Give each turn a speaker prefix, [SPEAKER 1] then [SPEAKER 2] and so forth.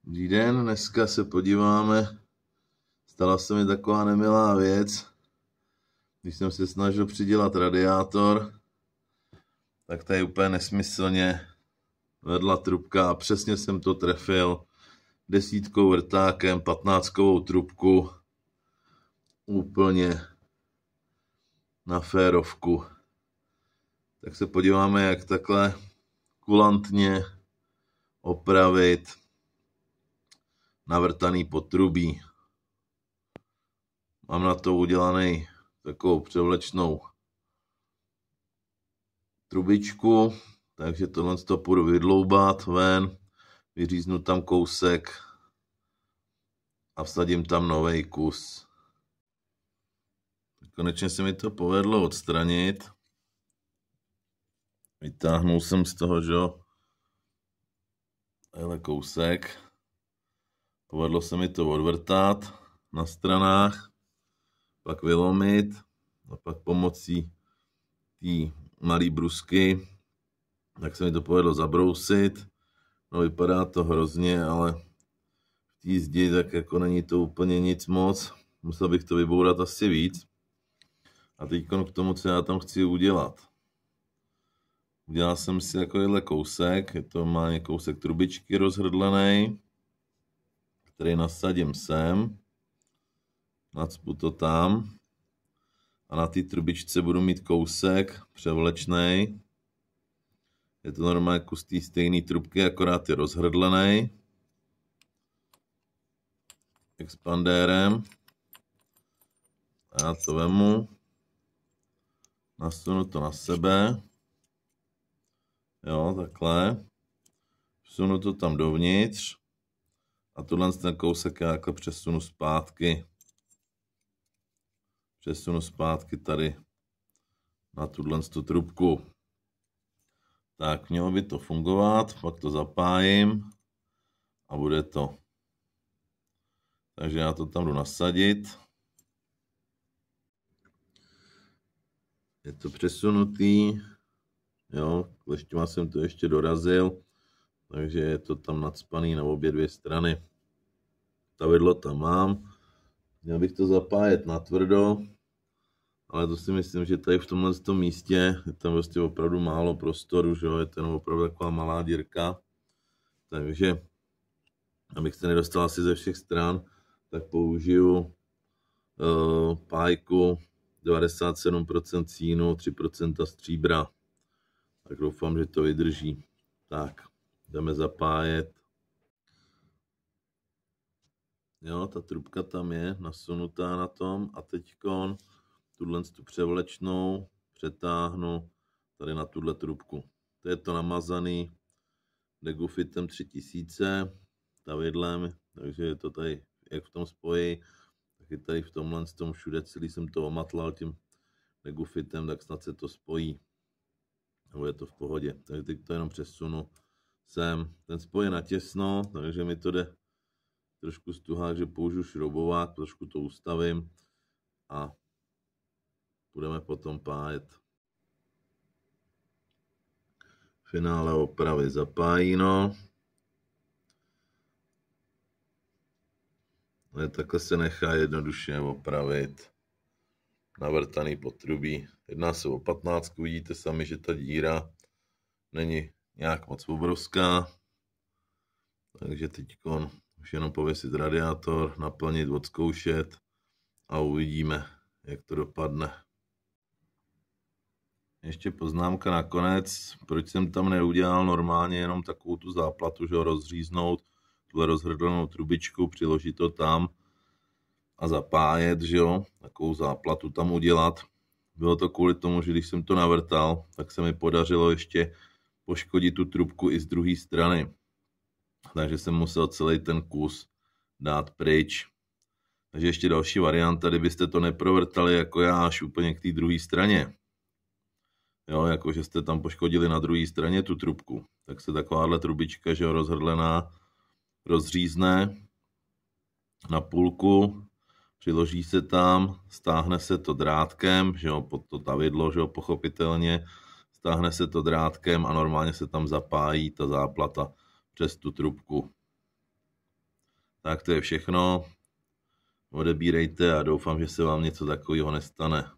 [SPEAKER 1] Dobrý den, dneska se podíváme, stala se mi taková nemilá věc, když jsem se snažil přidělat radiátor, tak tady úplně nesmyslně vedla trubka a přesně jsem to trefil 10 vrtákem, 15 trubku, úplně na férovku. Tak se podíváme, jak takhle kulantně opravit navrtaný potrubí. Mám na to udělaný takovou převlečnou trubičku, takže tohle to půjdu vydloubat ven, vyříznu tam kousek a vsadím tam nový kus. Konečně se mi to povedlo odstranit. Vytáhnul jsem z toho, že jo, tenhle kousek. Povedlo se mi to odvrtat na stranách, pak vylomit a pak pomocí té malé brusky, tak se mi to povedlo zabrousit. No vypadá to hrozně, ale v té zdi tak jako není to úplně nic moc. Musel bych to vybourat asi víc. A teď k tomu, co já tam chci udělat. Udělal jsem si takovýhle kousek, je to má kousek trubičky rozhrdlený, který nasadím sem, nacpu to tam a na té trubičce budu mít kousek převlečnej. Je to normálně kus té stejné trubky, akorát je rozhrdlený expandérem. A já to vemu, nasunu to na sebe, jo, takhle, vsunu to tam dovnitř a tohle ten kousek já jako přesunu zpátky tady na tuhle trubku. Tak, mělo by to fungovat, pak to zapájím a bude to. Takže já to tam jdu nasadit. Je to přesunutý, jo, kleštěma jsem to ještě dorazil, takže je to tam nacpaný na obě dvě strany. Tavidlo tam mám, měl bych to zapájet natvrdo, ale to si myslím, že tady v tomhle místě je tam vlastně opravdu málo prostoru, že jo, je to opravdu taková malá dírka, takže abych se nedostal asi ze všech stran, tak použiju pájku 97% cínu, 3% stříbra. Tak doufám, že to vydrží. Tak, jdeme zapájet. Jo, ta trubka tam je nasunutá na tom a teďkon tuhle převlečnou přetáhnu tady na tuhle trubku. To je to namazaný Degufitem 3000 tavidlem, takže je to tady jak v tom spoji, tak je tady v tomhle tom všude, celý jsem to omatlal tím Degufitem, tak snad se to spojí. Nebo je to v pohodě. Takže teď to jenom přesunu sem. Ten spoj je natěsno, takže mi to jde trošku stuhák, že použiju šroubovák, trošku to ustavím a budeme potom pájet. Finále opravy zapájíno. Takhle se nechá jednoduše opravit navrtaný potrubí. Jedná se o 15, vidíte sami, že ta díra není nějak moc obrovská. Takže teď už jenom pověsit radiátor, naplnit, odzkoušet a uvidíme, jak to dopadne. Ještě poznámka nakonec, proč jsem tam neudělal normálně jenom takovou tu záplatu, že ho rozříznout, tuhle rozhrdlenou trubičku, přiložit to tam a zapájet, že jo, takovou záplatu tam udělat. Bylo to kvůli tomu, že když jsem to navrtal, tak se mi podařilo ještě poškodit tu trubku i z druhé strany. Takže jsem musel celý ten kus dát pryč. Takže ještě další varianta, kdybyste to neprovrtali jako já až úplně k té druhé straně. Jo, jakože jste tam poškodili na druhé straně tu trubku, tak se takováhle trubička, že jo, rozhrdlená, rozřízne na půlku, přiloží se tam, stáhne se to drátkem, že jo, pod to tavidlo, že jo, pochopitelně, stáhne se to drátkem a normálně se tam zapájí ta záplata přes tu trubku. Tak to je všechno. Odebírejte a doufám, že se vám něco takového nestane.